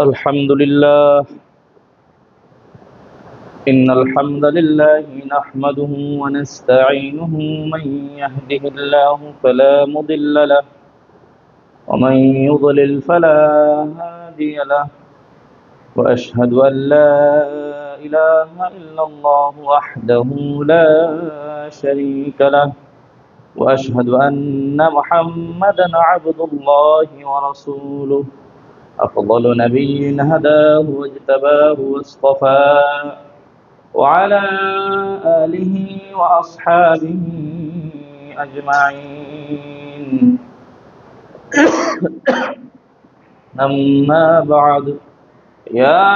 الحمد لله إن الحمد لله نحمده ونستعينه من يهده الله فلا مضل له ومن يضلل فلا هادي له وأشهد أن لا إله إلا الله وحده لا شريك له وأشهد أن محمدا عبد الله ورسوله أفضل نبي هداه واجتباه واصطفاه وعلى آله وأصحابه أجمعين أما بعد يا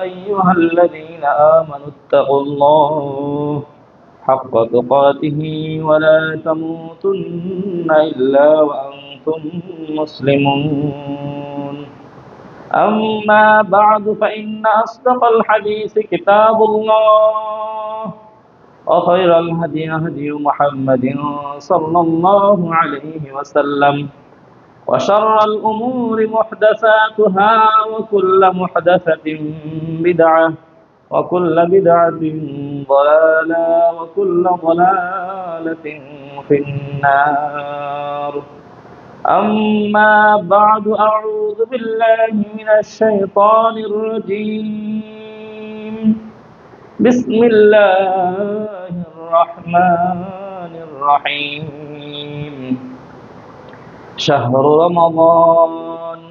أيها الذين آمنوا اتقوا الله حق تقاته ولا تموتن إلا وأنتم مسلمون أما بعد فإن أصدق الحديث كتاب الله وخير الهدي هدي محمد صلى الله عليه وسلم وشر الأمور محدثاتها وكل محدثة بدعة وكل بدعة ضلالة وكل ضلالة في النار أما بعد أعوذ بالله من الشيطان الرجيم بسم الله الرحمن الرحيم شهر رمضان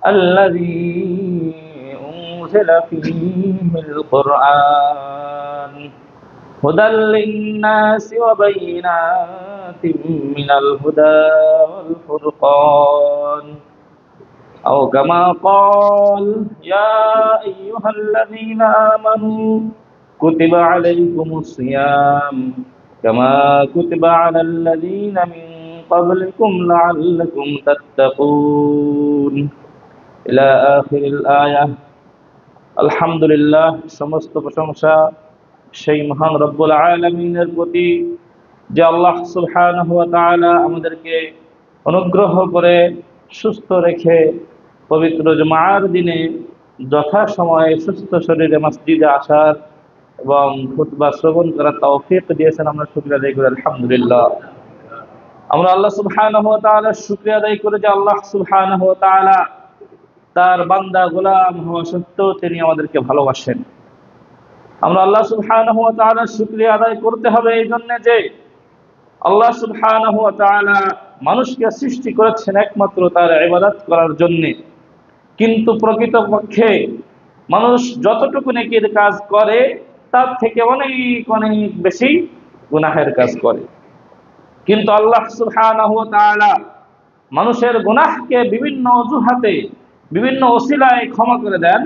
الذي أنزل فيه القرآن هدى للناس وبينات من الهدى والفرقان أو كما قال يا أيها الذين آمنوا كتب عليكم الصيام كما كتب على الذين من قبلكم لعلكم تتقون إلى آخر الآية الحمد لله সমস্ত প্রশংসা সেই মহান রব্বুল আলামিনের প্রতি যে আল্লাহ সুবহানাহু ওয়া তাআলা আমাদেরকে অনুগ্রহ করে সুস্থ রেখে পবিত্র জুমার দিনে যথাসময়ে সুস্থ শরীরে মসজিদে আসার এবং খুতবা শ্রবণ করার তৌফিক দিয়েছেন। আমরা শুকরিয়া আদায় করি আলহামদুলিল্লাহ। আমরা আল্লাহ সুবহানাহু ওয়া তাআলার শুকরিয়া আদায় করে যে আল্লাহ সুবহানাহু ওয়া তাআলা তার বান্দা গোলাম হওয়া সত্ত্বেও তিনি আমাদেরকে ভালোবাসেন। আমরা আল্লাহ সুবহানাহু ওয়া তাআলার শুকরিয়া আদায় করতে হবে এই জন্য যে আল্লাহ সুবহানাহু ওয়া তাআলা মানুষকে সৃষ্টি করেছেন একমাত্র তার ইবাদত করার জন্য, কিন্তু প্রকৃতপক্ষে মানুষ যতটুকু নেকির কাজ করে তার থেকে অনেক অনেক বেশি গুনাহের কাজ করে। কিন্তু আল্লাহ সুবহানাহু ওয়া তাআলা মানুষের গুনাহকে বিভিন্ন অজুহাতে বিভিন্ন ওসিলায় ক্ষমা করে দেন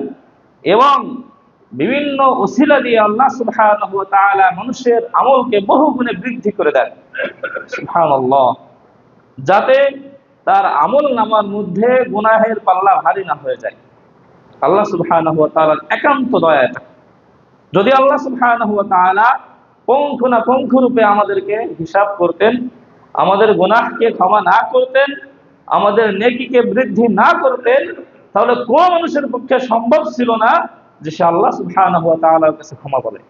এবং বিভিন্ন ওসিলা দিয়ে আল্লাহ সুবহানাহু ওয়া তাআলা মানুষের আমলকে বহু গুণে বৃদ্ধি করে দেন সুবহানাল্লাহ, যাতে তার আমল নামার মধ্যে গুনাহের পাল্লা ভারী না হয়ে যায়। আল্লাহ সুবহানাহু ওয়া তাআলার একান্ত দয়া এটা। যদি আল্লাহ সুবহানাহু ওয়া তাআলা পুঙ্খানুপুঙ্খ রূপে আমাদেরকে হিসাব করতেন, আমাদের গুনাহকে ক্ষমা না করতেন, আমাদের নেকিকে বৃদ্ধি না করতেন, তাহলে কোন মানুষের পক্ষে সম্ভব ছিল না যে সে আল্লাহ সুবহানাহু ওয়া তাআলার কাছে ক্ষমা করে।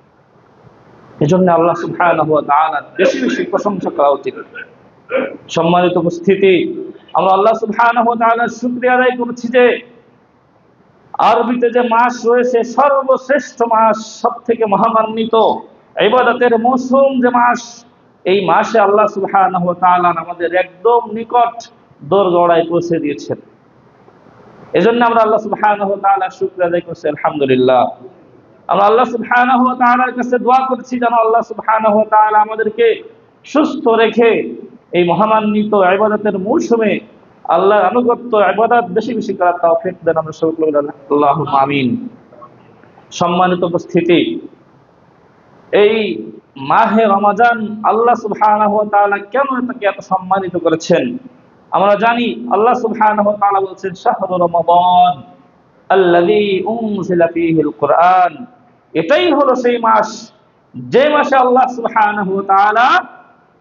এজন্য আল্লাহ সুবহানাহু ওয়া তাআলার বেশি বেশি প্রশংসা করা উচিত। সম্মানিত উপস্থিতি, আমরা আল্লাহ সুবহানাহু ওয়া তাআলার শুকরিয়া আদায় করছি যে আরবিতে যে মাস রয়েছে সর্বশ্রেষ্ঠ মাস, সবথেকে মহামান্বিত ইবাদতের মৌসুম যে মাস, এই মাসে আল্লাহ সুবহানাহু ওয়া তাআলা আমাদের একদম নিকট দোরগোড়ায় পৌঁছে দিয়েছেন। এজন্য আমরা আল্লাহ সুবহানাহু ওয়া তাআলার শুকরিয়া আদায় করছি আলহামদুলিল্লাহ। আমরা আল্লাহ সুবহানাহু ওয়া তাআলার কাছে দোয়া করছি যেন আল্লাহ সুবহানাহু ওয়া তাআলা আমাদেরকে সুস্থ রেখে এই মহামান্বিত ইবাদতের মৌসুমে আল্লাহর আনুগত্য ইবাদত বেশি বেশি করার তৌফিক দেন। আমরা সকলে বলি আল্লাহুম্মা আমিন। সম্মানিত উপস্থিতি, এই মাহে রমজান আল্লাহ সুবহানাহু ওয়া তাআলা কেন এটাকে এত সম্মানিত করেছেন? আমরা জানি আল্লাহ সুবহানাহু ওয়া তাআলা বলেছেন শাহরু রমাদান আল্লাযী উনজিলা ফীহিল কুরআন। এটাই হলো সেই মাস যে মাসে আল্লাহ সুবহানাহু ওয়া তাআলা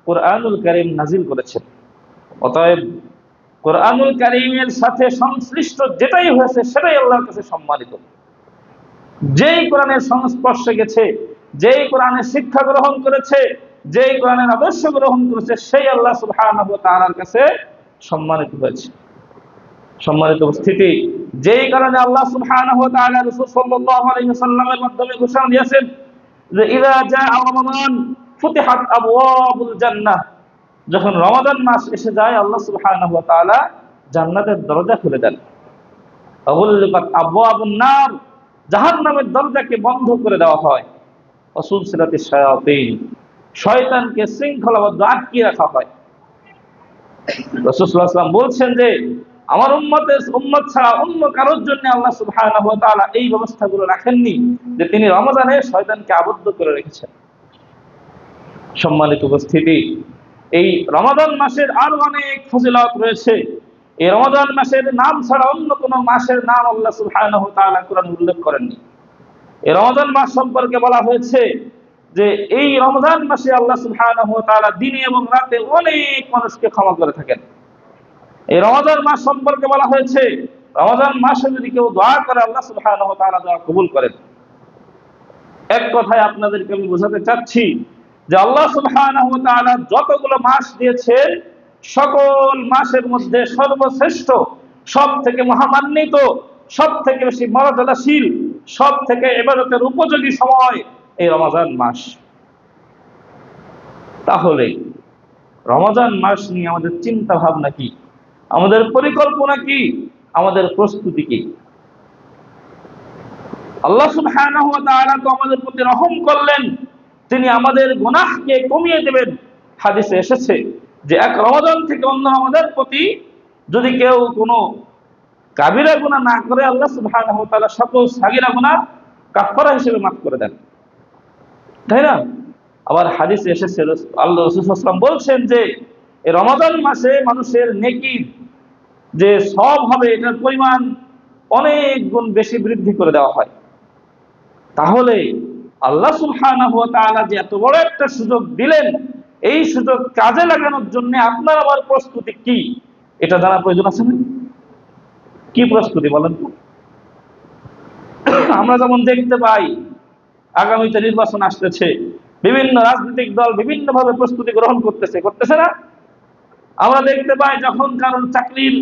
কুরআনুল কারীম নাযিল করেছেন। অতএব কোরআনুল কারীমের সাথে সংশ্লিষ্ট যেটাই হয়েছে সেটাই আল্লাহর কাছে সম্মানিত। যেই কোরআনের সংস্পর্শে গেছে, যেই কোরআনের শিক্ষা গ্রহণ করেছে, যেই কোরআনের আদর্শ গ্রহণ করেছে, সেই আল্লাহ সুবহানাহু ওয়া তাআলার কাছে সম্মানিত হয়েছে। সম্মানিত উপস্থিতি, যেই কারণে আল্লাহ সুবহানাহু ওয়া তাআলা রাসূল সাল্লাল্লাহু আলাইহি ওয়াসাল্লামের মাধ্যমে ঘোষণা দিয়েছেন যে ইযা জাআ রমাদান ফুতিহাত আবওয়াবুল জান্নাহ, যখন রমাদান মাস এসে যায় আল্লাহ সুবহানাহু ওয়া তাআলা জান্নাতের দরজা খুলে দেন। ওয়াগুলিকাত আবওয়াবুন নার, জাহান্নামের দরজাকে বন্ধ করে দেওয়া হয়। ওয়াসুলসিলাতিশ শায়াতিন, শয়তানকে শৃঙ্খলাবদ্ধ আটকে রাখা হয়। রাসূল সাল্লাল্লাহু আলাইহি ওয়াসাল্লাম বলছেন যে আমার উম্মত ছাড়া অন্য কারোর জন্য আল্লাহ সুবহানাহু ওয়া তাআলা এই ব্যবস্থাগুলো রাখেননি, যে তিনি রমজানে শয়তানকে আবদ্ধ করে রেখেছেন। সম্মানিত উপস্থিতি, এই রমাদান মাসের আরো অনেক ফজিলত রয়েছে। এই রমাদান মাসের নাম ছাড়া অন্য কোন মাসের নাম আল্লাহ সুবহানাহু ওয়া তাআলা কোরআনে উল্লেখ করেননি। এই রমাদান মাস সম্পর্কে বলা হয়েছে যে এই রমজান মাসে আল্লাহ সুবহানাহু ওয়া তাআলা দিনে এবং রাতে অনেক মানুষকে ক্ষমা করে থাকেন। এই রমাদান মাস সম্পর্কে বলা হয়েছে রমাদান মাসে যদি কেউ দোয়া করে আল্লাহ সুবহানাহু ওয়া তাআলা দোয়া কবুল করেন। এক কথায় আপনাদেরকে আমি বোঝাতে চাচ্ছি যে আল্লাহ সুবহানাহু ওয়া তাআলা যতগুলো মাস দিয়েছেন সকল মাসের মধ্যে সর্বশ্রেষ্ঠ, সব থেকে মহামান্বিত, সব থেকে বেশি মর্যাদাশীল, সব থেকে ইবাদতের উপযোগী সময় এই রমজান মাস। তাহলে রমজান মাস নিয়ে আমাদের চিন্তা ভাবনা কি, আমাদের পরিকল্পনা কি, আমাদের প্রস্তুতি কি? আল্লাহ সুবহানাহু ওয়া তাআলা তো আমাদের প্রতি রহম করলেন, তিনি আমাদের গুনাহকে কমিয়ে দেবেন। হাদিসে এসেছে যে এক রমাদান থেকে অন্য রমাদানের প্রতি যদি কেউ কোনো কাবিরা গুনাহ না করে আল্লাহ সুবহানাহু ওয়া তাআলা সকল সাগীরা গুনাহ কাফারা হিসেবে মাফ করে দেন, তাই না? আবার হাদিসে এসেছে আল্লাহ রাসূল সাল্লাল্লাহু আলাইহি ওয়াসাল্লাম বলছেন যে এই রমাদান মাসে মানুষের নেকির যে সওয়াব হবে এটার পরিমাণ অনেক গুণ বেশি বৃদ্ধি করে দেওয়া হয়। তাহলে আল্লাহ সুবহানাহু ওয়া তাআলা যে এত বড় একটা সুযোগ দিলেন, এই সুযোগ কাজে লাগানোর জন্য আপনার আমার প্রস্তুতি কি এটা জানা প্রয়োজন আছে না? কি প্রস্তুতি বলেন তো? আমরা যেমন দেখতে পাই আগামীতে নির্বাচন আসতেছে, বিভিন্ন রাজনৈতিক দল বিভিন্নভাবে প্রস্তুতি গ্রহণ করতেছে না? আমরা দেখতে পাই যখন কারোর চাকরির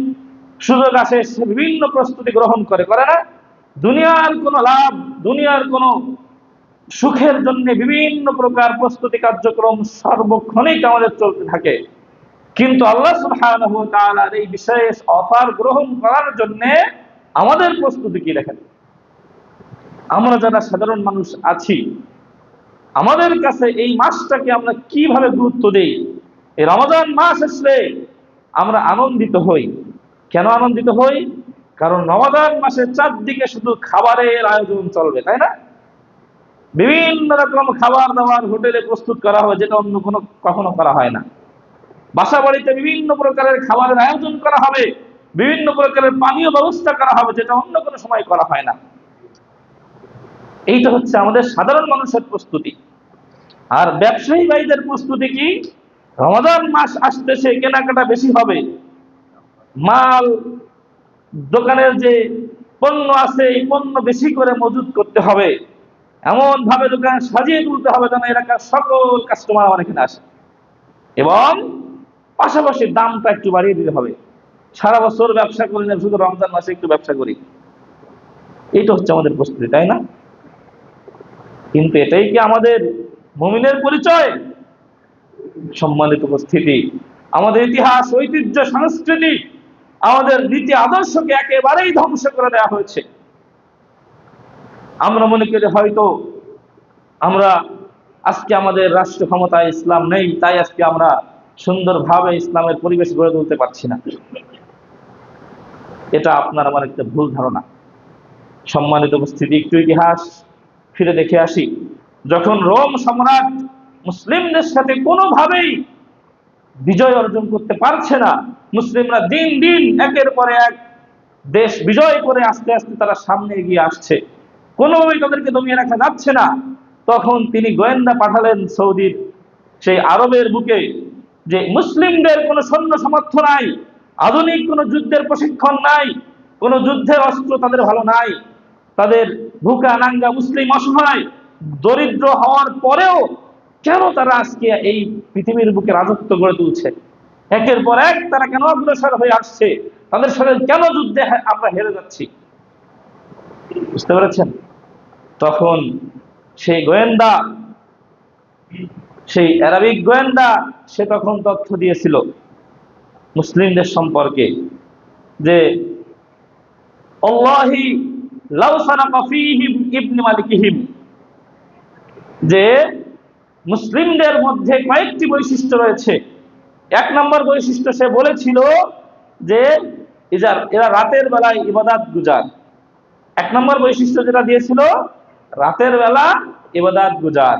সুযোগ আসে সে বিভিন্ন প্রস্তুতি গ্রহণ করে না? দুনিয়ার কোনো লাভ, দুনিয়ার কোনো সুখের জন্য বিভিন্ন প্রকার প্রস্তুতি কার্যক্রম সর্বক্ষণিক আমাদের চলতে থাকে। কিন্তু আল্লাহ সুবহানাহু ওয়া তাআলার এই বিশেষ অফার গ্রহণ করার জন্য আমাদের প্রস্তুতি কি দেখেন? আমরা যারা সাধারণ মানুষ আছি, আমাদের কাছে এই মাসটাকে আমরা কিভাবে গুরুত্ব দেই? এই রমজান মাস আসলে আমরা আনন্দিত হই। কেন আনন্দিত হই? কারণ রমজান মাসের চারদিকে শুধু খাবারের আয়োজন চলবে, তাই না? বিভিন্ন রকম খাবার দাবার হোটেলে প্রস্তুত করা হয়, যেটা অন্য কখনো করা হয় না। বাসা বাড়িতে বিভিন্ন প্রকারের খাবারের আয়োজন করা হবে, বিভিন্ন প্রকারের পানীয় ব্যবস্থা করা হবে, যেটা অন্য কোনো সময় করা হয় না। এইটা হচ্ছে আমাদের সাধারণ মানুষের প্রস্তুতি। আর ব্যবসায়ী ভাইদের প্রস্তুতি কি? রমজান মাস আসতেছে, কেনাকাটা বেশি হবে, মাল দোকানের যে পণ্য আছে এই পণ্য বেশি করে মজুত করতে হবে, এমন ভাবে দোকান সাজিয়ে তুলতে হবে যেন এলাকার সকল কাস্টমার আমার এখানে আসে, এবং পাশাপাশি দামটা একটু বাড়িয়ে দিতে হবে। সারা বছর ব্যবসা করি না, শুধু রমজান মাসে একটু ব্যবসা করি, এইটা হচ্ছে আমাদের প্রস্তুতি, তাই না? কিন্তু এটাই কি আমাদের মুমিনের পরিচয়? সম্মানিত উপস্থিতি, আমাদের ইতিহাস, ঐতিহ্য, সংস্কৃতি, আমাদের নীতি আদর্শকে একেবারেই ধ্বংস করে দেওয়া হয়েছে। আমরা মনে করি হয়তো আমরা আজকে আমাদের রাষ্ট্র ক্ষমতায় ইসলাম নেই, তাই আজকে আমরা সুন্দরভাবে ইসলামের পরিবেশ গড়ে তুলতে পারছি না। এটা আপনার আমার একটা ভুল ধারণা। সম্মানিত উপস্থিতি, একটু ইতিহাস ফিরে দেখে আসি। যখন রোম সম্রাট মুসলিমদের সাথে কোনোভাবেই বিজয় অর্জন করতে পারছে না, মুসলিমরা দিন দিন একের পর এক দেশ বিজয় করে আস্তে আস্তে তারা সামনে এগিয়ে আসছে, কোনোভাবেই তাদেরকে দমিয়ে রাখা যাচ্ছে না, তখন তিনি গোয়েন্দা পাঠালেন সৌদির সেই আরবের বুকে যে মুসলিমদের কোনো সৈন্য সামর্থ্য নাই, আধুনিক কোনো যুদ্ধের প্রশিক্ষণ নাই, কোনো যুদ্ধের অস্ত্র তাদের ভালো নাই। তাদের ভুকা নাঙ্গা মুসলিম অসহায় দরিদ্র হওয়ার পরেও কেন তারা আজকে এই পৃথিবীর বুকে রাজত্ব গড়ে তুলছে? একের পর এক তারা কেন অগ্রসর হয়ে আসছে? তাদের সাথে কেন যুদ্ধে আমরা হেরে যাচ্ছি? বুঝতে পেরেছেন? তখন সেই গোয়েন্দা, সেই আরবিক গোয়েন্দা, সে তখন তথ্য দিয়েছিল মুসলিমদের সম্পর্কে যে আল্লাহি লাউ সারাকা ফীহিম ইবনে মালিকিহিম, যে মুসলিমদের মধ্যে কয়েকটি বৈশিষ্ট্য রয়েছে। এক নম্বর বৈশিষ্ট্য সে বলেছিল যে এরা রাতের বেলায় ইবাদত গুজার। এক নম্বর বৈশিষ্ট্য যেটা দিয়েছিল, রাতের বেলা ইবাদত গুজার।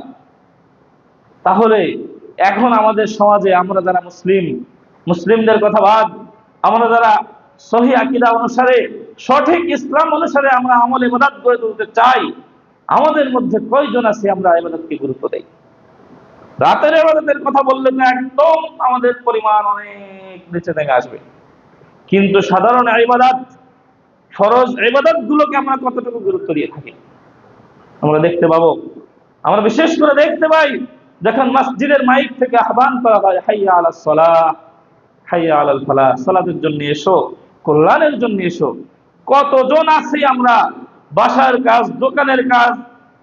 তাহলে এখন আমাদের সমাজে আমরা যারা মুসলিমদের কথা বাদ, আমরা যারা সহি আকীদা অনুসারে, সঠিক ইসলাম অনুসারে আমরা আমল ইবাদত গড়ে তুলতে চাই, আমাদের মধ্যে কয়জন আছে আমরা ইবাদতকে গুরুত্ব দেই? রাতের ইবাদতের কথা বললে না একদম আমাদের পরিমাণ অনেক নিচে থেকে আসবে। কিন্তু সাধারণ ইবাদত, ফরজ ইবাদত গুলোকে আমরা কতটুকু গুরুত্ব দিয়ে থাকি আমরা দেখতে পাবো। আমরা বিশেষ করে দেখতে পাই যখন মসজিদের মাইক থেকে আহ্বান করা হয়, হাইয়া আলাস সালাহ, হাইয়া আলাল ফালাহ, সালাতের জন্য এসো, কল্যাণের জন্য এসো। কতজন আছি আমরা বাসার কাজ, দোকানের কাজ,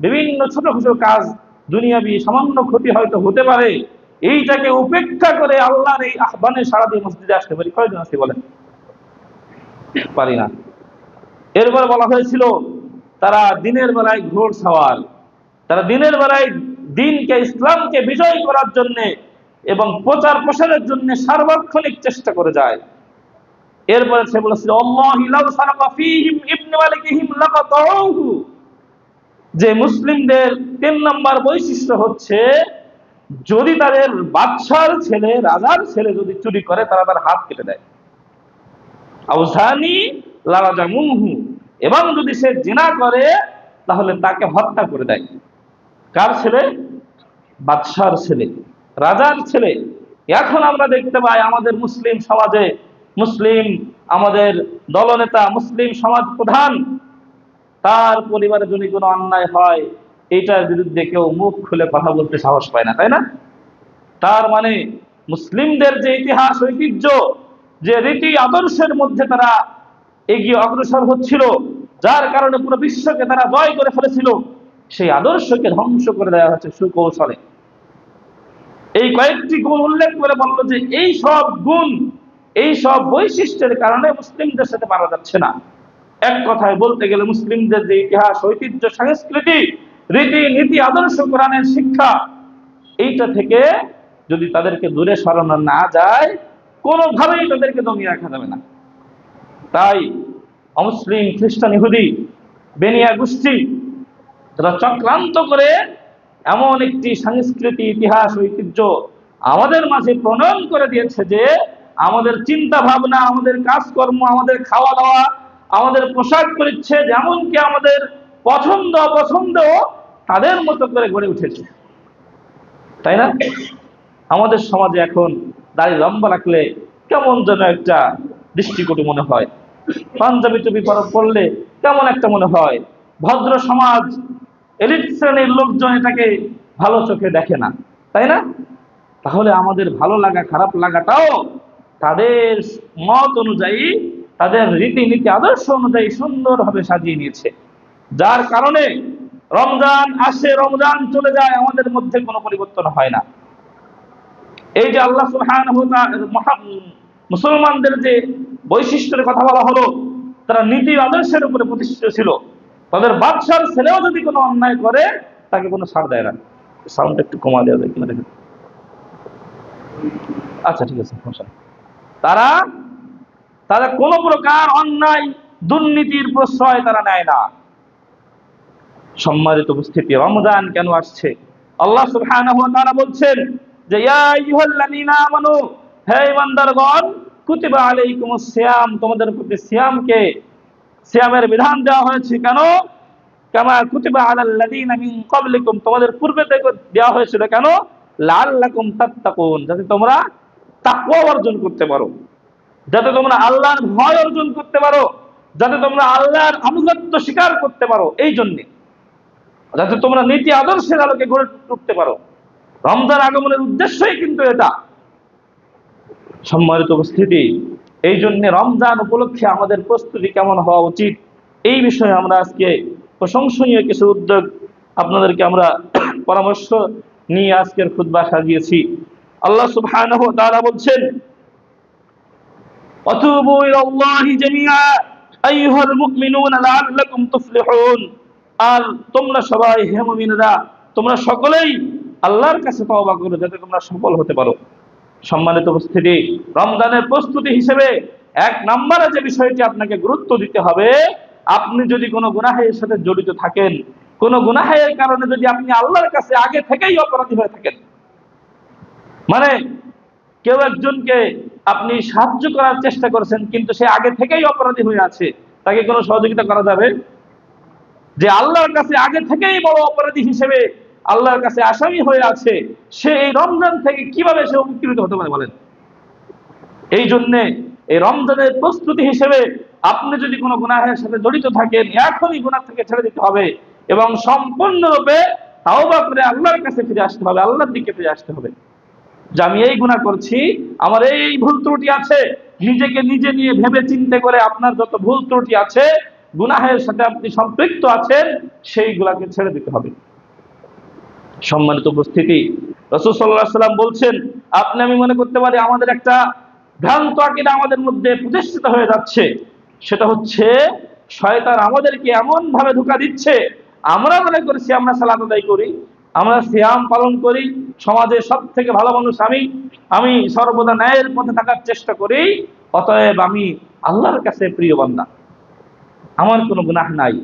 বিভিন্ন ছোট ছোট কাজ, দুনিয়াবি সামান্য ক্ষতি হয়তো হতে পারে, এইটাকে উপেক্ষা করে আল্লাহর এই আহ্বানে সারা দিয়ে মসজিদে আসতে পারি? কয়জন আছি বলেন? পারি না। এরপর বলা হয়েছিল তারা দিনের বেলায় ঘোর সাওয়ার, তারা দিনের বেলায় দিনকে, ইসলামকে বিজয় করার জন্য এবং প্রচার প্রসারের জন্য সার্বক্ষণিক চেষ্টা করে যায়। এরপরে সে বলেছিল আল্লাহি লাউ সারাকা ফীহিম ইবনে মালিকিহিম লাকাতাউহু, যে মুসলিমদের ৩ নম্বর বৈশিষ্ট্য হচ্ছে যদি তাদের বাদশার ছেলে, রাজার ছেলে যদি চুরি করে তারা তার হাত কেটে দেয়। আউজানি লারাজামুহু, এবং যদি সে জিনা করে তাহলে তাকে হত্যা করে দেয়। কার ছেলে? বাদশার ছেলে, রাজার ছেলে। এখন আমরা দেখতে পাই আমাদের মুসলিম সমাজে, মুসলিম আমাদের দলনেতা, মুসলিম সমাজ প্রধান, তার পরিবারে যদি কোনো অন্যায় হয় এটার বিরুদ্ধে কেউ মুখ খুলে কথা বলতে সাহস পায় না, তাই না? তার মানে মুসলিমদের যে ইতিহাস, ঐতিহ্য, যে রীতি আদর্শের মধ্যে তারা এগিয়ে অগ্রসর হচ্ছিল, যার কারণে পুরো বিশ্বকে তারা জয় করে ফেলেছিল, সেই আদর্শকে ধ্বংস করে দেওয়া হচ্ছে সুকৌশলে। এই কয়েকটি গুণ উল্লেখ করে বলল যে এই সব গুণ, এই সব বৈশিষ্ট্যের কারণে মুসলিমদের সাথে পারা যাচ্ছে না। এক কথায় বলতে গেলে মুসলিমদের যে ইতিহাস, ঐতিহ্য, সংস্কৃতি, রীতি নীতি, আদর্শ, কোরআনের শিক্ষা, এইটা থেকে যদি তাদেরকে দূরে সরানো না যায়, কোনোভাবেই তাদেরকে দমিয়ে রাখা যাবে না। তাই অমুসলিম, খ্রিস্টান, ইহুদি, বেনিয়া গোষ্ঠী যারা চক্রান্ত করে এমন একটি সংস্কৃতি, ইতিহাস, ঐতিহ্য আমাদের মাঝে প্রণয়ন করে দিয়েছে যে আমাদের চিন্তা ভাবনা, আমাদের কাজকর্ম, আমাদের খাওয়া দাওয়া, আমাদের পোশাক পরিচ্ছদ, এমনকি আমাদের পছন্দ অপছন্দ তাদের মতো করে গড়ে উঠেছে, তাই না? আমাদের সমাজে এখন দাড়ি লম্বা রাখলে কেমন যেন একটা দৃষ্টিকটু মনে হয়, পাঞ্জাবি টুপি পরলে কেমন একটা মনে হয়। ভদ্র সমাজ, এলিট শ্রেণীর লোকজন এটাকে ভালো চোখে দেখে না, তাই না? তাহলে আমাদের ভালো লাগা, খারাপ লাগাটাও তাদের মত অনুযায়ী, তাদের রীতিনীতি, আদর্শ অনুযায়ী সুন্দরভাবে সাজিয়ে নিয়েছে, যার কারণে রমজান আসে, রমজান চলে যায়, আমাদের মধ্যে কোনো পরিবর্তন হয় না। এই যে আল্লাহ সুবহানাহু ওয়া তাআলা মুসলমানদের যে বৈশিষ্ট্যের কথা বলা হলো, তারা নীতি আদর্শের উপরে প্রতিষ্ঠিত ছিল। তাদের বাদশার ছেলেও যদি কোনো অন্যায় করে তাকে কোনো ছাড় দেয় না। সাউন্ড একটু কমা দেওয়া যায় কিনা দেখেন। আচ্ছা, ঠিক আছে, সমস্যা নেই। তারা কোনো প্রকার অন্যায়, দুর্নীতির প্রশ্রয় তারা নেয় না। সম্মানিত উপস্থিতি, রমজান কেন আসছে? আল্লাহ সুবহানাহু ওয়া তাআলা বলছেন যে ইয়া আইয়ুহাল্লাযীনা আমানু, হে ঈমানদারগণ, কুতিবা আলাইকুমুস সিয়াম, তোমাদের প্রতি সিয়ামের বিধান দেওয়া হয়েছে। কেন? কামা কুতিবা আলাল্লাযীনা মিন ক্বাবলিকুম, তোমাদের পূর্বে থেকে দেওয়া হয়েছিল কেন? লাআল্লাকুম তাত্তাকুন, যাতে তোমরা তাকওয়া অর্জন করতে পারো। যাতে তোমরা আল্লাহর ভয় অর্জন করতে পারো, যাতে তোমরা আল্লাহর আনুগত্য স্বীকার করতে পারো, এই জন্য যাতে তোমরা নীতি আদর্শের আলোকে গড়ে তুলতে পারো। রমজান আগমনের উদ্দেশ্যই কিন্তু এটা। সম্মানিত উপস্থিতি, এই জন্য রমজান উপলক্ষে আমাদের প্রস্তুতি কেমন হওয়া উচিত, এই বিষয়ে আমরা আজকে প্রশংসনীয় কিছু উদ্যোগ আপনাদেরকে আমরা পরামর্শ নিয়ে আজকের খুতবা সাজিয়েছি। আল্লাহ সুবহানাহু ওয়া তাআলা বলছেন, ওয়াতুবু ইলাল্লাহি জামিআ আইয়ুহাল মুমিনুনা লাআল্লাকুম তুফলিহুন। আর তোমরা সবাই, হে মুমিনরা, তোমরা সকলেই আল্লাহর কাছে তওবা করো যাতে তোমরা সফল হতে পারো। সম্মানিত উপস্থিতি, রমজানের প্রস্তুতি হিসেবে এক নম্বরে যে বিষয়টি আপনাকে গুরুত্ব দিতে হবে, আপনি যদি কোনো গুনাহের সাথে জড়িত থাকেন, কোনো গুনাহের কারণে যদি আপনি আল্লাহর কাছে আগে থেকেই অপরাধী হয়ে থাকেন, মানে কেউ একজনকে আপনি সাহায্য করার চেষ্টা করেছেন কিন্তু সে আগে থেকেই অপরাধী হয়ে আছে, তাকে কোনো সহযোগিতা করা যাবে? যে আল্লাহর কাছে আগে থেকেই বড় অপরাধী হিসেবে আল্লাহর কাছে আসামি হয়ে আছে, সে এই রমজান থেকে কিভাবে সে উপকৃত হতে পারে বলেন? এই জন্যে এই রমজানের প্রস্তুতি হিসেবে আপনি যদি কোনো গুনাহের সাথে জড়িত থাকেন, এখনই গুনাহ থেকে ছেড়ে দিতে হবে এবং সম্পূর্ণরূপে তাওবা করে আল্লাহর কাছে ফিরে আসতে হবে, আল্লাহর দিকে ফিরে আসতে হবে যে আমি এই গুনাহ করছি, আমার এই ভুল ত্রুটি আছে। নিজেকে নিজে নিয়ে ভেবে চিন্তে করে আপনার যত ভুল ত্রুটি আছে, গুনাহের সাথে আপনি সম্পৃক্ত আছেন, সেইগুলাকে ছেড়ে দিতে হবে। সম্মানিত উপস্থিতি, রাসূল সাল্লাল্লাহু আলাইহি ওয়াসাল্লাম বলছেন, আপনি আমি মনে করতে পারি আমাদের একটা ভ্রান্ত আকীদা আমাদের মধ্যে প্রতিষ্ঠিত হয়ে যাচ্ছে, সেটা হচ্ছে শয়তান আমাদেরকে এমন ভাবে ধোঁকা দিচ্ছে, আমরা মনে করছি আমরা সালাত আদায় করি, আমরা সিয়াম পালন করি, সমাজের সব থেকে ভালো মানুষ আমি সর্বদা ন্যায়ের পথে থাকার চেষ্টা করি, অতএব আমি আল্লাহর কাছে প্রিয় বান্দা, আমার কোনো গুনাহ নাই,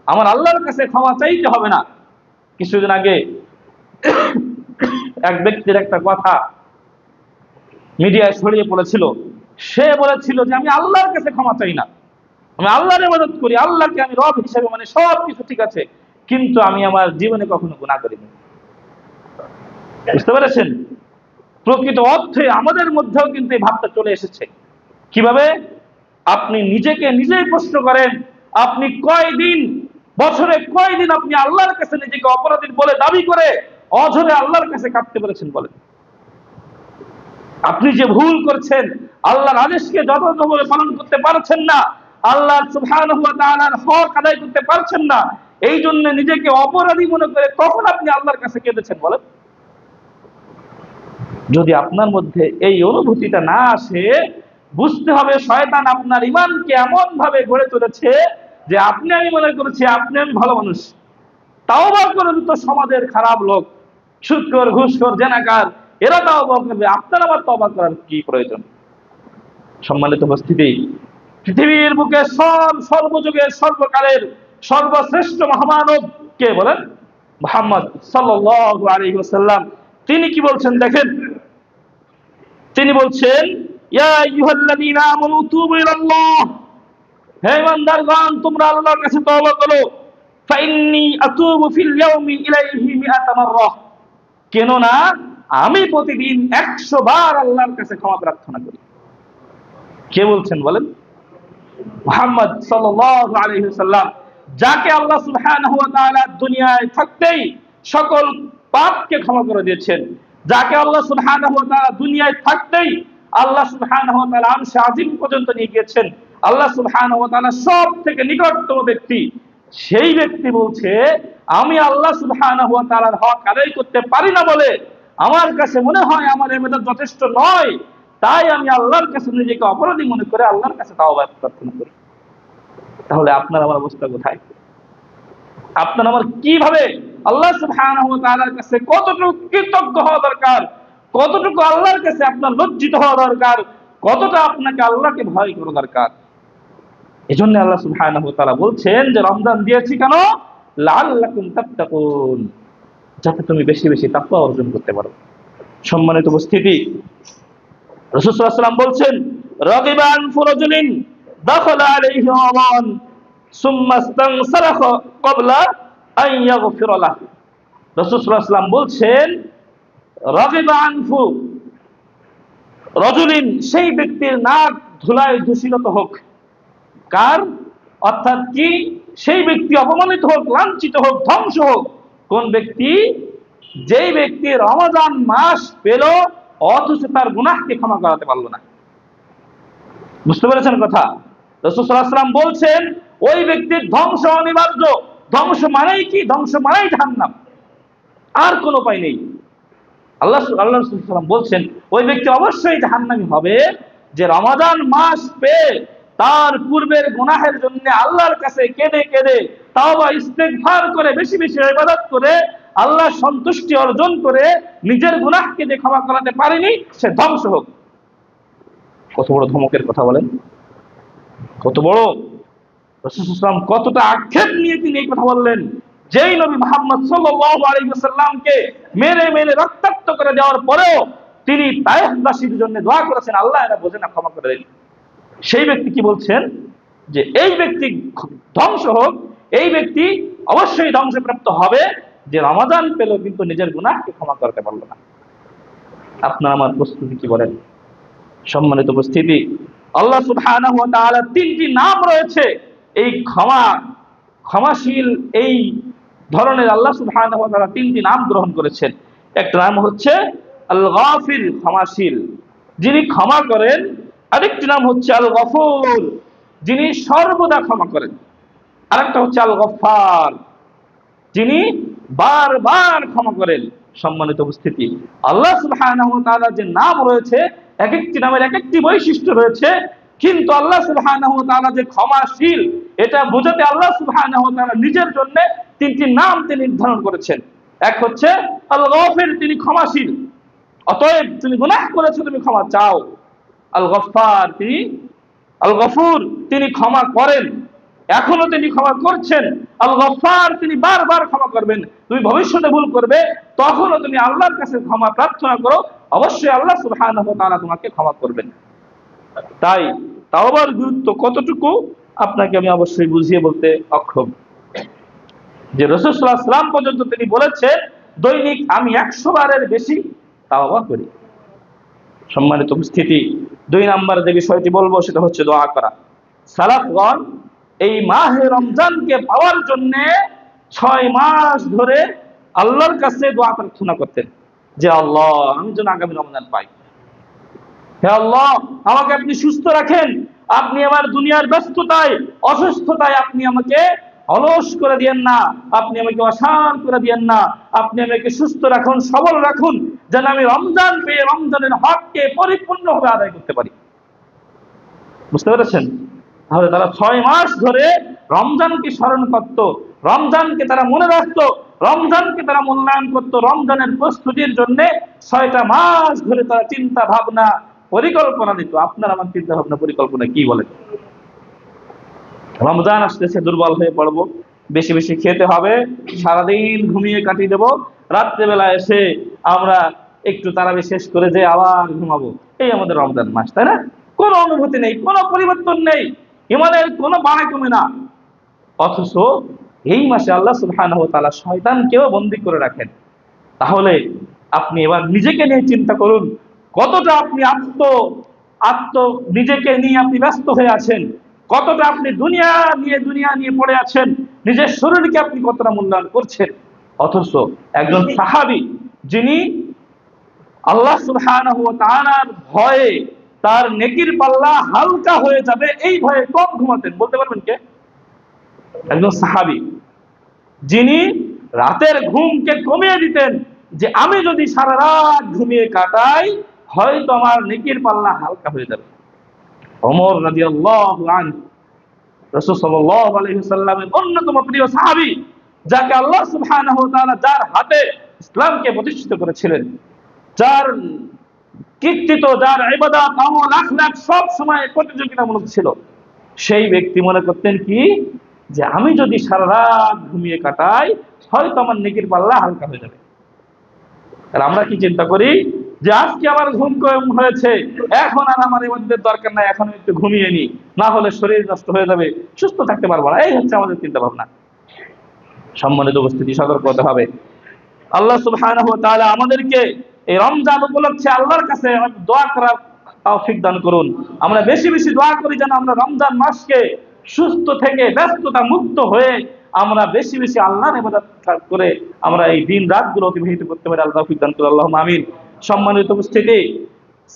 আমার আল্লাহর কাছে ক্ষমা চাইতে হবে না। কিছুদিন আগে এক ব্যক্তির একটা কথা মিডিয়ায় ছড়িয়ে পড়েছিল, সে বলেছিল যে আমি আল্লাহর কাছে ক্ষমা চাই না, আমি আল্লাহর ইবাদত করি, আল্লাহকে আমি রব হিসেবে মানে সব কিছু ঠিক আছে, কিন্তু আমি আমার জীবনে কখনো গুনাহ করিনি। বুঝতে পেরেছেন? প্রকৃত অর্থে আমাদের মধ্যেও কিন্তু এই ভাবটা চলে এসেছে। কিভাবে? আপনি নিজেকে নিজেই প্রশ্ন করেন, আপনি কয়দিন, বছরে কয়দিন আপনি আল্লাহর কাছে নিজেকে অপরাধী বলে দাবি করে অঝরে আল্লাহর কাছে কাঁদতে পেরেছেন বলেন? আপনি যে ভুল করছেন, আল্লাহর আদেশকে যথাযথভাবে পালন করতে পারছেন না, আল্লাহ সুবহানাহু ওয়া তাআলার হক আদায় করতে পারছেন না, এই জন্য নিজেকে অপরাধী মনে করে কখন আপনি আল্লাহর কাছে কেঁদেছেন বলেন? যদি আপনার মধ্যে এই অনুভূতিটা না আসে, বুঝতে হবে শয়তান আপনার ঈমানকে এমন ভাবে গড়ে তুলেছে যে আপনি আমি মনে করেছি আপনি আমি ভালো মানুষ, তাওবা করে তো সমাজের খারাপ লোক, সুদখোর, ঘুষখোর, জেনাকার, এরা তাওবা করবে, আপনার আবার তওবা করার কি প্রয়োজন? সম্মানিত উপস্থিতি, পৃথিবীর বুকে সর্বযুগের সর্বকালের সর্বশ্রেষ্ঠ মহামানব কে বলেন? মুহাম্মদ সাল্লাল্লাহু আলাইহি ওয়াসাল্লাম। তিনি কি বলছেন দেখেন, তিনি বলছেন, ইয়া আইয়ুহাল্লাযীনা আমানু তুবু ইলাল্লাহ, হে ইমানদারগণ তোমরা আল্লাহর কাছে তওবা করো, ফাইন্নী আতুবু ফিল ইয়াউমি ইলাইহি মিআতা মাররাহ, কেন না আমি প্রতিদিন 100 বার আল্লাহর কাছে ক্ষমা প্রার্থনা করি। কে বলছেন বলেন? মুহাম্মদ সাল্লাল্লাহু আলাইহি ওয়াসাল্লাম, যাকে আল্লাহ সুবহানাহু ওয়া তাআলা দুনিয়ায় থাকতেই সকল পাপকে ক্ষমা করে দিয়েছেন, যাকে আল্লাহ সুবহানাহু ওয়া তাআলা দুনিয়ায় থাকতেই আল্লাহ সুবহানাহু ওয়া তাআলা আরশে আজিম পর্যন্ত নিয়ে গিয়েছেন, আল্লাহ সুবহানাহু ওয়া তাআলা সব থেকে নিকটতম ব্যক্তি, সেই ব্যক্তি বলছে আমি আল্লাহ সুবহানাহু ওয়া তাআলার হক আদায় করতে পারি না বলে আমার কাছে মনে হয় আমার ইবাদত যথেষ্ট নয়, তাই আমি আল্লাহর কাছে নিজেকে অপরাধী মনে করে আল্লাহর কাছে তাওবা প্রার্থনা করি। তাহলে আপনার আমার অবস্থা কোথায়? আপনার আমার কিভাবে আল্লাহ সুবহানাহু ওয়া তাআলার কাছে কতটুকু কৃতজ্ঞ হওয়া দরকার, কতটুকু আল্লাহর কাছে আপনার লজ্জিত হওয়া দরকার, কতটা আপনাকে আল্লাহকে ভয় করা দরকার। এজন্য আল্লাহ সুবহানাহু ওয়া তাআলা বলছেন যে রমজান দিয়েছি কেন? লাআল্লাকুম তাত্তাকুন, যাতে তুমি বেশি বেশি তাকওয়া অর্জন করতে পারো। সম্মানিত উপস্থিতি, রাসূল সাল্লাল্লাহু আলাইহি ওয়াসাল্লাম বলছেন, রাগিবা আন ফুরাজুলিন দাখালা আলাইহি রমাদান সুম্মা ইস্তানসারাহা ক্বাবলা আন ইয়াগফিরা লাহু। রাসূল সাল্লাল্লাহু আলাইহি ওয়াসাল্লাম বলছেন, রাগিবা আনফু রাজুলিন, সেই ব্যক্তির নাক ধুলায় দূষিত হোক। কার? অর্থাৎ কি? সেই ব্যক্তি অপমানিত হোক, লাঞ্ছিত হোক, ধ্বংস হোক। কোন ব্যক্তি? যেই ব্যক্তি রমাদান মাস পেল অথচ তার গুনাহকে ক্ষমা করাতে পারল না। বুঝতে পেরেছেন কথা? রাসূল সাল্লাল্লাহু আলাইহি ওয়াসাল্লাম বলছেন ওই ব্যক্তির ধ্বংস অনিবার্য। ধ্বংস মানেই কি? ধ্বংস মানেই জাহান্নাম, আর কোনো উপায় নেই। আল্লাহ রাসূল সাল্লাল্লাহু আলাইহি ওয়াসাল্লাম বলছেন ওই ব্যক্তি অবশ্যই জাহান্নামী হবে যে রমাদান মাস পেয়ে তার পূর্বের গুনাহের জন্য আল্লাহর কাছে কেঁদে কেঁদে তাওবা ইস্তেগফার করে বেশি বেশি ইবাদত করে আল্লাহ সন্তুষ্টি অর্জন করে নিজের গুনাহকে যে ক্ষমা করাতে পারেনি সে ধ্বংস হোক। কত বড় ধমকের কথা বলেন! কত বড়! রাসূল সাল্লাল্লাহু আলাইহি ওয়াসাল্লাম কতটা আক্ষেপ নিয়ে তিনি এই কথা বললেন। যেই নবী মুহাম্মদ সাল্লাল্লাহু আলাইহি ওয়াসাল্লামকে মেরে মেরে রক্তাক্ত করে দেওয়ার পরেও তিনি তায়েফবাসীর জন্য দোয়া করেছেন, আল্লাহ এরা বোঝে না, ক্ষমা করে দেন। সেই ব্যক্তি কি বলছেন? যে এই ব্যক্তি ধ্বংস হোক, এই ব্যক্তি অবশ্যই ধ্বংসপ্রাপ্ত হবে যে রমাদান পেল কিন্তু নিজের গুনাহকে ক্ষমা করতে পারল না। আপনার আমার প্রস্তুতি কি বলেন? সম্মানিত উপস্থিতি, আল্লাহ সুবহানাহু ওয়া তাআলার তিনটি নাম রয়েছে এই ক্ষমাশীল। এই ধরনের আল্লাহ সুবহানাহু ওয়া তাআলা তিনটি নাম গ্রহণ করেছেন। একটা নাম হচ্ছে আল গাফির, ক্ষমাশীল, যিনি ক্ষমা করেন। আরেকটি নাম হচ্ছে আল গফুর, যিনি সর্বদা ক্ষমা করেন। আরেকটা হচ্ছে আল গফফার, যিনি বারবার ক্ষমা করেন। সম্মানিত উপস্থিতি, আল্লাহ সুবহানাহু ওয়া তাআলার যে নাম রয়েছে এক একটি নামের এক একটি বৈশিষ্ট্য রয়েছে, কিন্তু আল্লাহ সুবহানাহু ওয়া তাআলা যে ক্ষমাশীল এটা বোঝাতে আল্লাহ সুবহানাহু ওয়া তাআলা নিজের জন্য তিনটি নাম তিনি নির্ধারণ করেছেন। এক হচ্ছে আল গাফির, তিনি ক্ষমাশীল, অতএব তুমি গুনাহ করেছো তুমি ক্ষমা চাও। আল গফফার, তিনি আল গফুর, তিনি ক্ষমা করেন, এখনো তিনি ক্ষমা করছেন। আল গফফার, তিনি বারবার ক্ষমা করবেন। তুমি ভবিষ্যতে ভুল করবে তখনও তুমি আল্লাহর কাছে ক্ষমা প্রার্থনা করো, অবশ্যই আল্লাহ সুবহানাহু ওয়া তাআলা তোমাকে ক্ষমা করবেন। তাই তাওবার গুরুত্ব কতটুকু আপনাকে আমি অবশ্যই বুঝিয়ে বলতে অক্ষম। যে রাসূল সাল্লাল্লাহু আলাইহি ওয়াসাল্লাম পর্যন্ত তিনি বলেছেন দৈনিক আমি 100 বারের বেশি তাওবা করি। সম্মানিত উপস্থিতি, 2 নাম্বার যে বিষয়টি বলবো সেটা হচ্ছে দোয়া করা। সালাফগণ এই মাহে রমজানকে পাওয়ার জন্য 6 মাস ধরে আল্লাহর কাছে দোয়া প্রার্থনা করতেন যে আল্লাহ আমি যেন আগামী রমজান পাই। হে আল্লাহ আমাকে আপনি সুস্থ রাখেন, আপনি আমার দুনিয়ার ব্যস্ততায় অসুস্থতায় আপনি আমাকে অলস করে দিয়েন না, আপনি আমাকে অসান করে দিয়েন না, আপনি আমাকে সুস্থ রাখুন, সবল রাখুন, যেন আমি রমজান পেয়ে রমজানের হককে পরিপূর্ণভাবে আদায় করতে পারি। বুঝতে পেরেছেন? তাহলে তারা 6 মাস ধরে রমজানকে স্মরণ করত, রমজানকে তারা মনে রাখতো, রমজানকে তারা মূল্যায়ন করত। রমজানের প্রস্তুতির জন্য 6টা মাস ধরে তারা চিন্তা ভাবনা পরিকল্পনা নিত। আপনার আমার চিন্তা ভাবনা পরিকল্পনা কি বলেন? রমজান আসতেছে, দুর্বল হয়ে পড়বো, বেশি বেশি খেতে হবে, সারাদিন ঘুমিয়ে কাটিয়ে দেবো, রাত্রেবেলা এসে আমরা একটু তারাবি শেষ করে যে আবার ঘুমাবো। এই আমাদের রমজান মাস, তাই না? কোনো অনুভূতি নেই, কোনো পরিবর্তন নেই, ইমানের কোনো বাড়া কমে না। অথচ এই মাসে আল্লাহ সুবহানাহু ওয়া তাআলা শয়তানকেও বন্দী করে রাখেন। তাহলে আপনি এবার নিজেকে নিয়ে চিন্তা করুন, কতটা আপনি নিজেকে নিয়ে আপনি ব্যস্ত হয়ে আছেন, কতটা আপনি দুনিয়া নিয়ে পড়ে আছেন, নিজের শরীরকে আপনি কতটা মূল্যায়ন করছেন। অথচ একজন সাহাবী যিনি আল্লাহ সুবহানাহু ওয়া তাআলার ভয়ে তার নেকির পাল্লা হালকা হয়ে যাবে এই ভয়ে কম ঘুমাতেন। বলতে পারবেন কে? একজন সাহাবী যিনি রাতের ঘুমকে কমিয়ে দিতেন, যে আমি যদি সারা রাত ঘুমিয়ে কাটাই হয়তো আমার নেকির পাল্লা হালকা হয়ে যাবে। ওমর রাদিয়াল্লাহু আনহু, রাসূল সাল্লাল্লাহু আলাইহি ওয়াসাল্লামের অন্যতম প্রিয় সাহাবী, যাকে আল্লাহ সুবহানাহু ওয়া তাআলা যার হাতে ইসলামকে প্রতিষ্ঠিত করেছিলেন, যার কীর্তিত, যার ইবাদত আমল আখলাক সব সময় প্রতিযোগিতামূলক ছিল, সেই ব্যক্তি মনে করতেন কি যে আমি যদি সারা রাত ঘুমিয়ে কাটাই হয়তো আমার নেকির পাল্লা হালকা হয়ে যাবে। আর আমরা কি চিন্তা করি যে আজকে আমার ঘুম কম হয়েছে, এখন আর আমার ইবাদতের দরকার নাই, এখন একটু ঘুমিয়ে নি, না হলে শরীর নষ্ট হয়ে যাবে, সুস্থ থাকতে পারবো না। এই হচ্ছে আমাদের চিন্তা ভাবনা। সম্মানিত উপস্থিতি, সতর্ক হতে হবে। আল্লাহ সুবহানাহু ওয়া তাআলা আমাদেরকে এই রমজান উপলক্ষে আল্লাহর কাছে দোয়া করার তৌফিক দান করুন। আমরা বেশি বেশি দোয়া করি যেন আমরা রমজান মাসকে সুস্থ থেকে ব্যস্ততা মুক্ত হয়ে আমরা বেশি বেশি আল্লাহর ইবাদত করে আমরা এই দিন রাতগুলো অতিবাহিত করতে পারি। আল্লাহ তৌফিক দান করুন, আল্লাহুম্মা আমিন। সম্মানিত উপস্থিতি,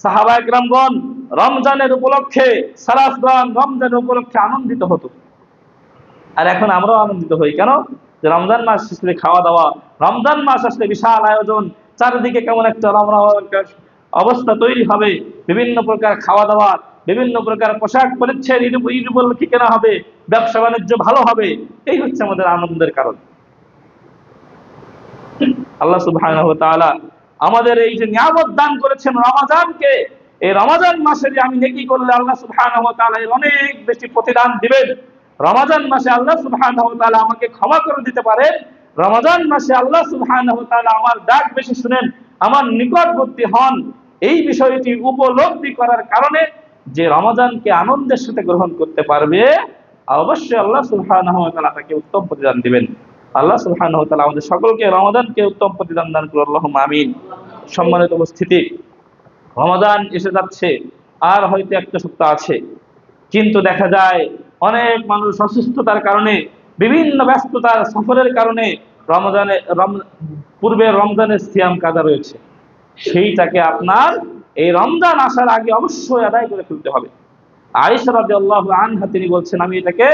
সাহাবায়ে কেরামগণ রমজানের উপলক্ষে, সালাফগণ রমজানের উপলক্ষে আনন্দিত হতো, আর এখন আমরাও আনন্দিত হই। কেন? যে রমজান মাস আসলে খাওয়া দাওয়া, রমজান মাস আসলে বিশাল আয়োজন, চারিদিকে কেমন একটা অবস্থা তৈরি হবে, বিভিন্ন প্রকার খাওয়া দাওয়া, বিভিন্ন প্রকার পোশাক পরিচ্ছদ ঈদ উপলক্ষে কেনা হবে, ব্যবসা বাণিজ্য ভালো হবে। এই হচ্ছে আমাদের আনন্দের কারণ। আল্লাহ সুবহানাহু ওয়া তাআলা আমাদের এই যে নিয়ামত দান করেছেন রমাদানকে, এই রমাদান মাসে যে আমি নেকি করলে আল্লাহ সুবহানাহু ওয়া তাআলা এর অনেক বেশি প্রতিদান দিবেন। রমাদান মাসে আল্লাহ সুবহানাহু ওয়া তাআলা আমাকে ক্ষমা করে দিতে পারেন। রমাদান মাসে আল্লাহ সুবহানাহু ওয়া তাআলা আমার ডাক বেশি শুনেন, আমার নিকটবর্তী হন। এই বিষয়টি উপলব্ধি করার কারণে যে রমাদানকে আনন্দের সাথে গ্রহণ করতে পারবে, অবশ্যই আল্লাহ সুবহানাহু ওয়া তাআলা তাকে উত্তম প্রতিদান দিবেন। আল্লাহ সুবহানাহু ওয়া তাআলা আমাদের সকলকে রমাদানকে উত্তম প্রতিদান দান করুন, আল্লাহুম্মা আমিন। সম্মানিত উপস্থিতি, রমাদান এসে যাচ্ছে, আর হয়তো একটা সপ্তাহ আছে, কিন্তু দেখা যায় অনেক মানুষ অসুস্থতার কারণে, বিভিন্ন ব্যস্ততার সফরের কারণে পূর্বের রমজানের সিয়াম কাজা রয়েছে, সেইটাকে আপনার এই রমজান আসার আগে অবশ্যই আদায় করে ফেলতে হবে। আয়েশা রাদিয়াল্লাহু আনহা তিনি বলছেন, আমি এটাকে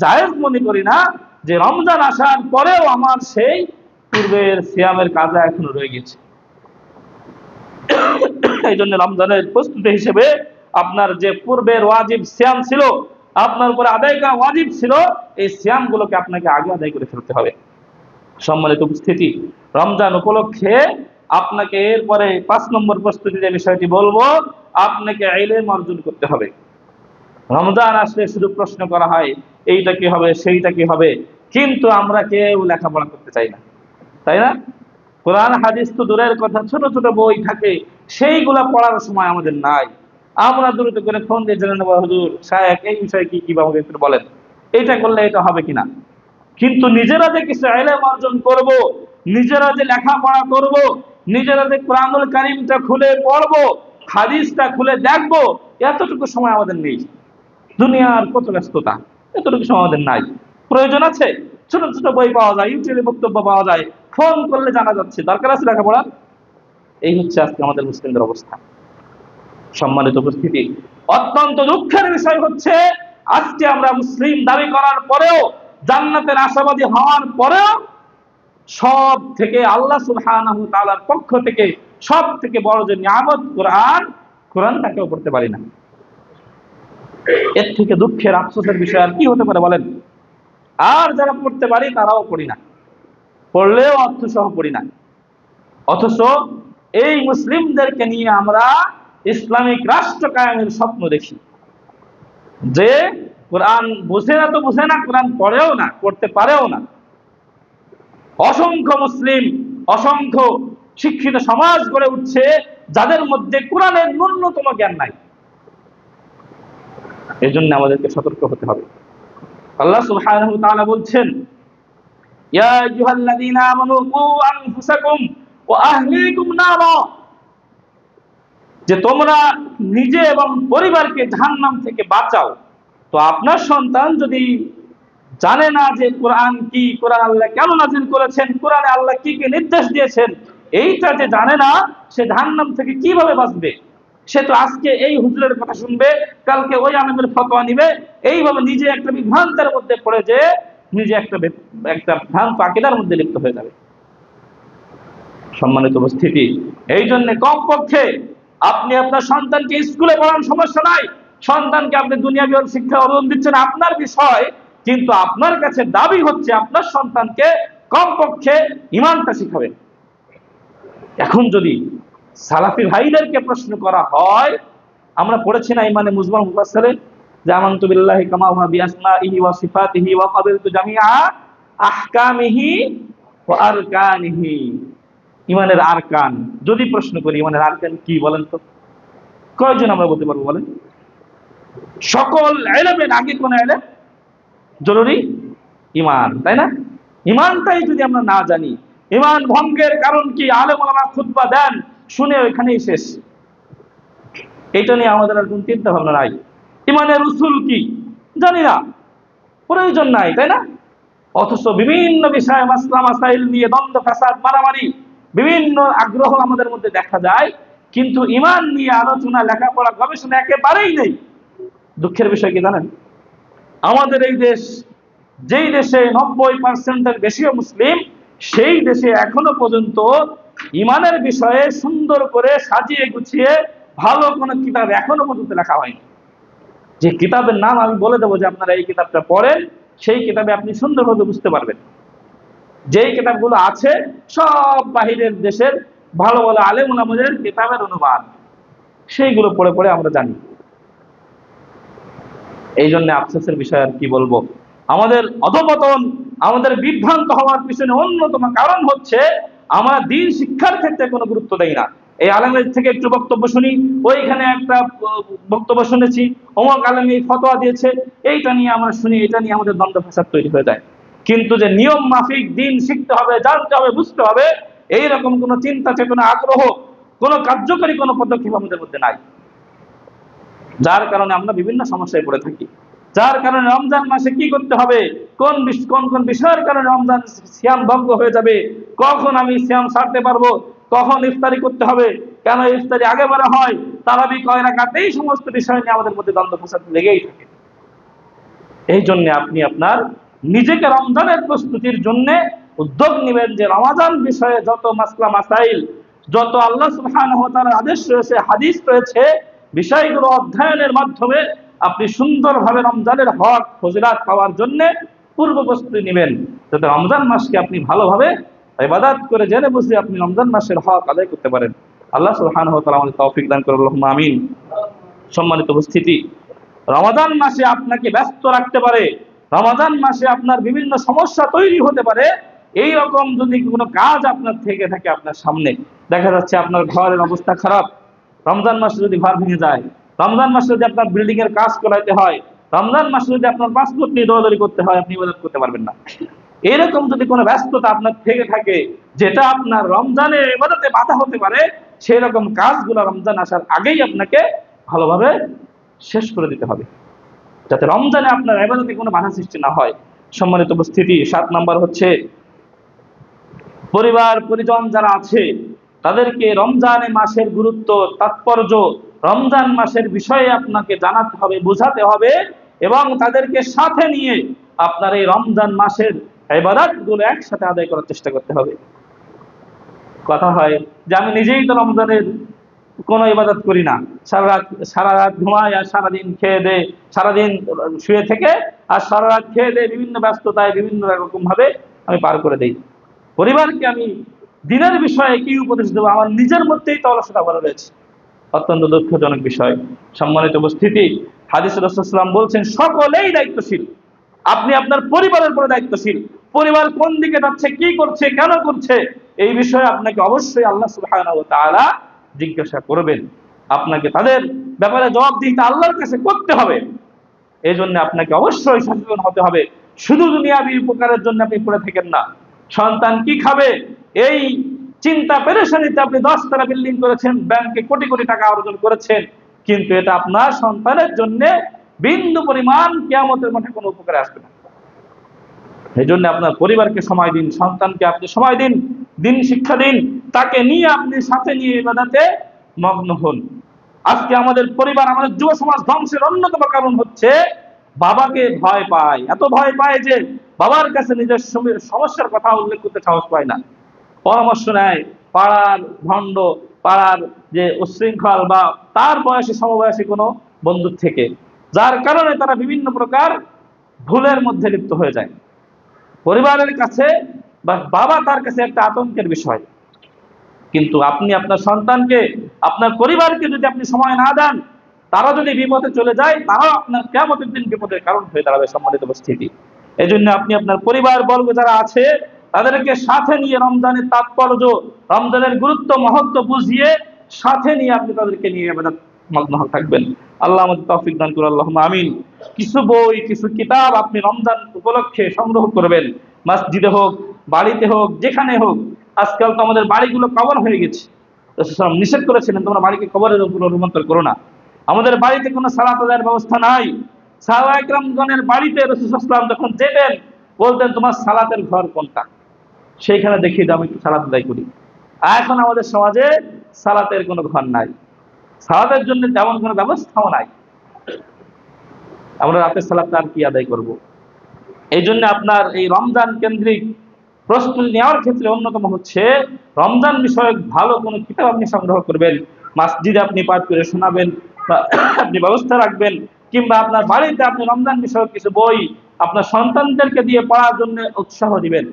জায়েজ মনে করি না যে রমজান আসার পরেও আমার সেই পূর্বের সিয়ামের কাজা এখনো রয়ে গেছে। এই জন্য রমজানের প্রস্তুতি হিসেবে আপনার যে পূর্বের ওয়াজিব সিয়াম ছিল, আপনার উপরে আদায় করা ওয়াজিব ছিল, এই সিয়াম গুলোকে আপনাকে আগে আদায় করে ফেলতে হবে। সম্মানিত উপস্থিতি, রমজান উপলক্ষে আপনাকে এরপরে 5 নম্বর প্রস্তুতি যে বিষয়টি বলবো, আপনাকে ইলম অর্জন করতে হবে। রমজান আসলে শুধু প্রশ্ন করা হয়, এইটা কি হবে, সেইটা কি হবে, কিন্তু আমরা কেউ লেখাপড়া করতে চাই না, তাই না? কোরআন হাদিস তো দূরের কথা, ছোট ছোট বই থাকে, সেইগুলা পড়ার সময় আমাদের নাই। আমরা দ্রুত করে ফোন দিয়ে জেনে নেবো, হুজুর সাহেব এই বিষয়ে কি ভাবে একটু বলেন, এইটা করলে এটা হবে কিনা। কিন্তু নিজেরা যে কিছু ইলম অর্জন করব, নিজেরা যে লেখাপড়া করব, নিজেরা যে কোরআনুল কারীমটা খুলে পড়বো, হাদিসটা খুলে দেখবো, এতটুকু সময় আমাদের নেই। দুনিয়ার কত ব্যস্ততা, এতটুকু সময় আমাদের নাই। প্রয়োজন আছে, ছোট ছোট বই পাওয়া যায়, ইউটিউবে বক্তব্য পাওয়া যায়, ফোন করলে জানা যাচ্ছে, দরকার আছে লেখাপড়ার? এই হচ্ছে আজকে আমাদের মুসলিমদের অবস্থা। সম্মানিত উপস্থিতি, অত্যন্ত দুঃখের বিষয় হচ্ছে আজকে আমরা মুসলিম দাবি করার পরেও, জান্নাতের আশাবাদী হওয়ার পরেও, সব থেকে আল্লাহ সুবহানাহু ওয়া তাআলার পক্ষ থেকে সব থেকে বড় যে নিয়ামত কোরআনটাকেও পড়তে পারি না। এর থেকে দুঃখের আফসোসের বিষয় আর কি হতে পারে বলেন? আর যারা পড়তে পারি তারাও পড়ি না, পড়লেও অর্থ সহ পড়ি না। অথচ এই মুসলিমদেরকে নিয়ে আমরা ইসলামিক রাষ্ট্র কায়েমের স্বপ্ন দেখি, যে কোরআন বুঝে না তো বুঝে না, কোরআন পড়েও না, পড়তে পারেও না। অসংখ্য মুসলিম, অসংখ্য শিক্ষিত সমাজ গড়ে উঠছে যাদের মধ্যে কোরআনের ন্যূনতম জ্ঞান নাই। এই জন্য আমাদেরকে সতর্ক হতে হবে। আল্লাহ সুবহানাহু ওয়া তাআলা বলছেন, ইয়া আইয়ুহাল্লাযীনা আমানু কু আনফুসাকুম ওয়া আহলিকুম নারা, যে তোমরা নিজে এবং পরিবারকে জাহান্নাম থেকে বাঁচাও। তো আপনার সন্তান যদি জানে না যে কোরআন কি, কোরআন আল্লাহ কেন নাযিল করেছেন, কোরআনে আল্লাহ কি কি নির্দেশ দিয়েছেন, এইটা যে জানে না, সে জাহান্নাম থেকে কিভাবে বাঁচবে? সে তো আজকে এই হুজুরের কথা শুনবে, কালকে ওই আলেমের ফতোয়া নিবে, এইভাবে নিজে একটা বিভ্রান্তের মধ্যে পড়ে যে নিজে একটা ভ্রান্ত আকীদার মধ্যে লিপ্ত হয়ে যাবে। সম্মানিত উপস্থিতি, এই জন্য কমপক্ষে আপনি আপনার সন্তানকে স্কুলে পড়ান, সমস্যা নাই, সন্তানকে আপনি দুনিয়াবি শিক্ষা অর্জন দিচ্ছেন আপনার বিষয়, কিন্তু আপনার কাছে দাবি হচ্ছে আপনার সন্তানকে কমপক্ষে ঈমানটা শিখাবেন। এখন যদি সালাফি ভাইদেরকে প্রশ্ন করা হয়, আমরা পড়েছি না ইমানে মুজমাল মুফাসসালে, যে আমানতু বিল্লাহি কামা হুয়া বিআসমাইহি ওয়া সিফাতিহি ওয়া ক্বাবিলতু জামিআ আহকামিহি ওয়া আরকানিহি। ইমানের আরকান, যদি প্রশ্ন করি ইমানের আরকান কি বলেন তো, কয়জন আমরা বলতে পারবো বলেন? সকল ইলমের আগে কোন ইলম জরুরি? ঈমান, তাই না? ঈমানটাই যদি আমরা না জানি, ঈমান ভঙ্গের কারণ কি আলেম ওলামা খুতবা দেন, শুনে ওইখানেই শেষ। এটা নিয়ে আমাদের আর কোন চিন্তা ভাবনা নাই। ইমানের উসুল কি জানি না, প্রয়োজন নাই, তাই না? অথচ বিভিন্ন বিষয়ে মাসলা মাসাইল নিয়ে দ্বন্দ্ব ফাসাদ মারামারি বিভিন্ন আগ্রহ আমাদের মধ্যে দেখা যায়, কিন্তু ইমান নিয়ে আলোচনা লেখাপড়া গবেষণা একেবারেই নেই। দুঃখের বিষয় কি জানেন, আমাদের এই দেশ, যেই দেশে 90% বেশিও মুসলিম, সেই দেশে এখনো পর্যন্ত ইমানের বিষয়ে সুন্দর করে সাজিয়ে গুছিয়ে ভালো কোনো কিতাব এখনো পর্যন্ত লেখা হয়নি। যে কিতাবের নাম আমি বলে দেবো যে আপনারা এই কিতাবটা পড়েন, সেই কিতাবে আপনি সুন্দরভাবে বুঝতে পারবেন। যেই কিতাবগুলো আছে সব বাহিরের দেশের ভালো ভালো আলেম উলামাদের কিতাবের অনুবাদ, সেইগুলো পড়ে পড়ে আমরা জানি। এই জন্য আফসোসের বিষয় আর কি বলবো, আমাদের অধপতন, আমাদের বিভ্রান্ত হওয়ার পিছনে অন্যতম কারণ হচ্ছে আমরা দিন শিক্ষার ক্ষেত্রে কোনো গুরুত্ব দেই না। এই আলেমের থেকে একটু বক্তব্য শুনি, ওইখানে একটা বক্তব্য শুনেছি, অমুক আলেম এই ফতোয়া দিয়েছে, এইটা নিয়ে আমরা শুনি, এটা নিয়ে আমাদের দ্বন্দ্ব ফাসাদ তৈরি হয়ে যায়। কিন্তু যে নিয়ম মাফিক দিন শিখতে হবে, জানতে হবে, বুঝতে হবে, এইরকম কোনো চিন্তা চেতনা আগ্রহ, কোনো কার্যকরী কোনো পদক্ষেপ আমাদের মধ্যে নাই। যার কারণে আমরা বিভিন্ন সমস্যায় পড়ে থাকি। যার কারণে রমজান মাসে কি করতে হবে, কোন কোন বিষয়ের কারণে রমজান সিয়াম ভঙ্গ হয়ে যাবে, কখন আমি সিয়াম ছাড়তে পারবো, কখন ইফতারি করতে হবে, কেন ইফতারি আগে বলা হয়, তারাবি কয় রাকাত, এই সমস্ত বিষয় নিয়ে আমাদের মধ্যে দ্বন্দ্ব ফাসাদ লেগেই থাকে। এই জন্য আপনি আপনার নিজেকে রমজানের প্রস্তুতির জন্য উদ্যোগ নেবেন যে রমাদান বিষয়ে যত মাসলা মাসাইল, যত আল্লাহ সুবহানাহু ওয়া তাআলার আদেশ রয়েছে, হাদিস রয়েছে, বিষয়গুলো অধ্যয়নের মাধ্যমে আপনি সুন্দরভাবে রমজানের হক ফজিলাত পাওয়ার জন্য পূর্ব প্রস্তুতি নেবেন, যাতে রমজান মাসকে আপনি ভালোভাবে ইবাদত করে জেনে বুঝে আপনি রমজান মাসের হক আদায় করতে পারেন। আল্লাহ সুবহানাহু ওয়া তাআলা আমাদের তৌফিক দান করুন, আল্লাহুম্মা আমিন। সম্মানিত উপস্থিতি, রমাদান মাসে আপনাকে ব্যস্ত রাখতে পারে, রমাদান মাসে আপনার বিভিন্ন সমস্যা তৈরি হতে পারে। এই রকম যদি কোনো কাজ আপনার থেকে থাকে, আপনার সামনে দেখা যাচ্ছে আপনার ঘরের অবস্থা খারাপ, রমজান মাসে যদি ঘর ভেঙে যায়, রমজান মাসে যদি আপনার বিল্ডিং এর কাজ করাইতে হয়, রমজান মাসে যদি আপনার পাসপোর্ট নিয়ে দৌড়াদৌড়ি করতে হয়, আপনি ইবাদত করতে পারবেন না। এরকম যদি কোনো ব্যস্ততা আপনার থেকে থাকে যেটা আপনার রমজানের ইবাদতে বাধা হতে পারে, সেই রকম কাজগুলো রমজান আসার আগেই আপনাকে ভালোভাবে শেষ করে দিতে হবে, যাতে রমজানে আপনার ইবাদতে কোনো বাধা সৃষ্টি না হয়। সম্মানিত উপস্থিতি, 7 নাম্বার হচ্ছে পরিবার পরিজন যারা আছে তাদেরকে রমজান মাসের গুরুত্ব, তাৎপর্য, রমজান মাসের বিষয়ে আপনাকে জানাতে হবে, বোঝাতে হবে, এবং তাদেরকে সাথে নিয়ে আপনার এই রমজান মাসের ইবাদতগুলো একসাথে আদায় করার চেষ্টা করতে হবে। কথা হয় যে আমি নিজেই তো রমজানের কোনো ইবাদত করি না, সারা রাত ঘুমাই আর সারাদিন খেয়ে দে, সারাদিন শুয়ে থেকে আর সারা রাত খেয়ে দে, বিভিন্ন ব্যস্ততায় বিভিন্ন রকম ভাবে আমি পার করে দেই। পরিবারকে আমি দিনের বিষয়ে কি উপদেশ দেবো, আমার নিজের মধ্যেই তো অলসতা ভরা রয়েছে, অত্যন্ত দুঃখজনক বিষয়। সম্মানিত উপস্থিতি, হাদিসে রাসূল সাল্লাল্লাহু আলাইহি ওয়াসাল্লাম বলছেন সকলেই দায়িত্বশীল, আপনি আপনার পরিবারের উপরে দায়িত্বশীল। পরিবার কোন দিকে যাচ্ছে, কি করছে, কেন করছে, এই বিষয়ে আপনাকে অবশ্যই আল্লাহ সুবহানাহু ওয়া তাআলা জিজ্ঞাসা করবেন। আপনাকে তাদের ব্যাপারে জবাবদিহিতা আল্লাহর কাছে করতে হবে। এই জন্য আপনাকে অবশ্যই সচেতন হতে হবে। শুধু দুনিয়াবী উপকারের জন্য আপনি পড়ে থাকেন না। সন্তান কি খাবে এই চিন্তা পেরেশানিতে আপনি 10 তলা বিল্ডিং করেছেন, ব্যাংকে কোটি কোটি টাকা অর্জন করেছেন, কিন্তু এটা আপনার সন্তানের জন্য বিন্দু পরিমাণ কিয়ামতের মাঠে কোনো উপকারে আসবে না। এই জন্য আপনার পরিবারকে সময় দিন, সন্তানকে আপনি সময় দিন, দিন শিক্ষা দিন, তাকে নিয়ে আপনি সাথে নিয়ে ইবাদতে মগ্ন হন। আজকে আমাদের পরিবার, আমাদের যুব সমাজ ধ্বংসের অন্যতম কারণ হচ্ছে বাবাকে ভয় পায়, এত ভয় পায় যে বাবার কাছে নিজের সমস্যার কথা উল্লেখ করতে সাহস পায় না। পরামর্শ নেয় পাড়ার ভণ্ড, পাড়ার যে উচ্ছৃঙ্খল বা তার বয়সী সমবয়সী কোনো বন্ধুর থেকে, যার কারণে তারা বিভিন্ন প্রকার ভুলের মধ্যে লিপ্ত হয়ে যায়। পরিবারের কাছে বা বাবা তার কাছে একটা আতঙ্কের বিষয়, কিন্তু আপনি আপনার সন্তানকে, আপনার পরিবারকে যদি আপনি সময় না দেন, তারা যদি বিপদে চলে যায়, তারাও আপনার কিয়ামতের দিন বিপদের কারণ হয়ে দাঁড়াবে। সম্মানিত উপস্থিতি, এই জন্য আপনি আপনার পরিবার বর্গ যারা আছে তাদেরকে সাথে নিয়ে রমজানের তাৎপর্য, রমজানের গুরুত্ব মহত্ব বুঝিয়ে সাথে নিয়ে আপনি তাদেরকে নিয়ে ইবাদত মগ্ন থাকবেন। আল্লাহ আমাদের তৌফিক দান করুন, আল্লাহুম্মা আমিন। কিছু বই, কিছু কিতাব আপনি রমজান উপলক্ষে সংগ্রহ করবেন, মসজিদে হোক, বাড়িতে হোক, যেখানে হোক। আজকাল তো আমাদের বাড়িগুলো কবর হয়ে গেছে, রাসূল সাল্লাল্লাহু আলাইহি ওয়াসাল্লাম নিষেধ করেছিলেন তোমরা বাড়িকে কবরের উপর রূপান্তর করো না। আমাদের বাড়িতে কোনো সালাত আদায়ের ব্যবস্থা নাই। সাহাবায়ে কেরামগণের বাড়িতে রাসূল সাল্লাল্লাহু আলাইহি ওয়াসাল্লাম যখন যেতেন বলতেন তোমার সালাতের ঘর কোনটা, সেইখানে দেখিয়ে দাও আমি একটু সালাত আদায় করি। আর এখন আমাদের সমাজে সালাতের কোনো ঘর নাই, সালাতের জন্য তেমন কোনো ব্যবস্থাও নাই। আমরা রাতের সালাত আর কি আদায় করব? এই জন্য আপনার এই রমজান কেন্দ্রিক প্রস্তুতি নেওয়ার ক্ষেত্রে অন্যতম হচ্ছে রমজান বিষয়ক ভালো কোনো কিতাব আপনি সংগ্রহ করবেন, মসজিদে আপনি পাঠ করে শোনাবেন বা আপনি ব্যবস্থা রাখবেন, কিংবা আপনার বাড়িতে আপনি রমজান বিষয়ক কিছু বই আপনার সন্তানদেরকে দিয়ে পড়ার জন্য উৎসাহ দিবেন।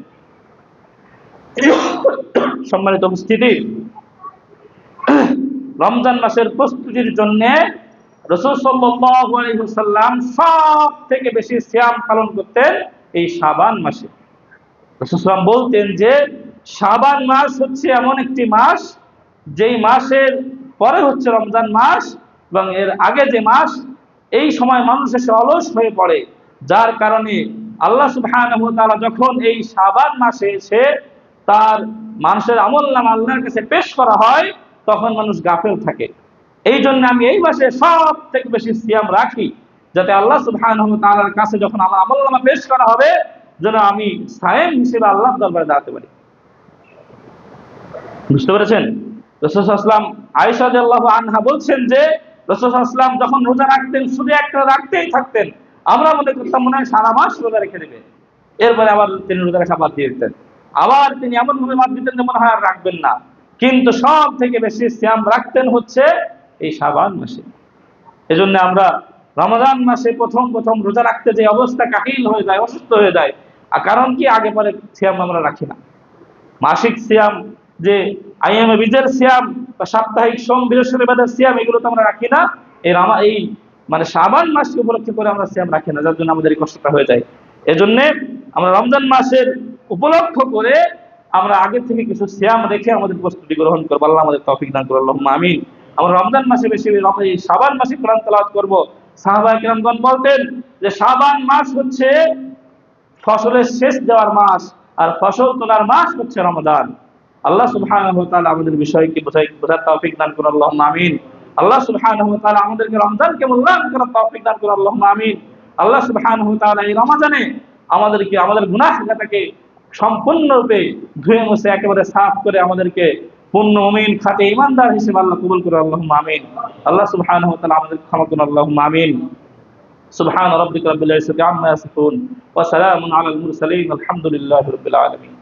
সম্মানিত উপস্থিতি, রমজান মাসের প্রস্তুতির জন্য রাসূল সাল্লাল্লাহু আলাইহি ওয়াসাল্লাম সব থেকে বেশি সিয়াম পালন করতেন এই শাবান মাসে। রাসূল সাল্লাল্লাহু আলাইহি ওয়াসাল্লাম বলতেন যে শাবান মাস হচ্ছে এমন একটি মাস যেই মাসের পরে হচ্ছে রমজান মাস এবং এর আগে যে মাস, এই সময় মানুষ এসে অলস হয়ে পড়ে, যার কারণে আল্লাহ সুবহানাহু ওয়া তাআলা যখন এই শাবান মাসে এসে তার মানুষের আমলনামা আল্লাহর কাছে পেশ করা হয় তখন মানুষ গাফেল থাকে। এই জন্য আমি এই মাসে সব থেকে বেশি সিয়াম রাখি, যাতে আল্লাহ সুবহানাহু ওয়া তাআলার কাছে যখন আমার আমলনামা পেশ করা হবে যেন আমি সায়েম হিসেবে আল্লাহর দরবারে দাঁড়াতে পারি। বুঝতে পেরেছেন? রাসূল সাল্লাল্লাহু আলাইহি ওয়াসাল্লাম আয়েশা রাদিয়াল্লাহু আনহা বলছেন যে রাসূল সাল্লাল্লাহু আলাইহি ওয়াসাল্লাম যখন রোজা রাখতেন শুধু একটা রাখতেই থাকতেন, আমরা মনে করতাম মনে হয় সারা মাস রোজা রেখে দেবে, এরপরে আবার তিনি রোজা রাখা বাদ দিয়ে দিতেন, আবার তিনি এমন ভাবে বাদ দিতেন যে মনে হয় আর রাখবেন না। কিন্তু সব থেকে বেশি সিয়াম রাখতেন হচ্ছে এই শাবান মাসে। এজন্য আমরা রমজান মাসে প্রথম প্রথম রোজা রাখতে যে অবস্থা কাহিল হয়ে যায়, অসুস্থ হয়ে যায়, আর কারণ কি আগে পরে সিয়াম আমরা রাখি না। মাসিক সিয়াম, যে আইয়ামে বীজের সিয়াম বা সাপ্তাহিক সোম বৃহস্পতিবারের সিয়াম, এগুলো তো আমরা রাখি না। এই মানে শাবান মাসকে উপলক্ষে করে আমরা সিয়াম রাখি না, যার জন্য আমাদের এই কষ্টটা হয়ে যায়। এজন্য আমরা রমজান মাসের উপলক্ষ করে আমরা আগে থেকে কিছু সিয়াম রেখে আমাদের প্রস্তুতি গ্রহণ করবো। আল্লাহ আমাদের তৌফিক দান করুন, আল্লাহুম্মা আমিন। আমরা রমজান মাসে বেশি এই শাবান মাসে কোরআন তেলাওয়াত করব। সাহাবায়ে কেরামগণ বলতেন যে শাবান মাস হচ্ছে ফসলের শেষ দেওয়ার মাস, আর ফসল তোলার মাস হচ্ছে রমজান। আল্লাহ সুবহানাহু ওয়া তাআলা আমাদের বিষয়কে বোঝার তৌফিক দান করুন, আল্লাহুম্মা আমিন। আল্লাহ সুবহানাহু ওয়া তাআলা আমাদেরকে রমজানকে মূল্যায়ন করার তৌফিক দান করুন, আল্লাহুম্মা আমিন। আল্লাহ সুবহানাহু ওয়া তাআলা এই রমজানে আমাদেরকে আমাদের গুনাহগাতাকে সম্পূর্ণরূপে ধুয়ে মুছে একেবারে সাফ করে আমাদেরকে পূর্ণ মুমিন খাঁটি ঈমানদার হিসেবে আল্লাহ কবুল করুন, আল্লাহুম্মা আমিন। আল্লাহ সুবহানাহু ওয়া তাআলা আমাদেরকে ক্ষমা করুন, আল্লাহুম্মা আমিন। সুবহান রাব্বিকা রাব্বিল ইজ্জাতি আম্মা ইয়াসিফুন ওয়া সালামুন আলাল মুরসালিন, আলহামদুলিল্লাহি রাব্বিল আলামিন।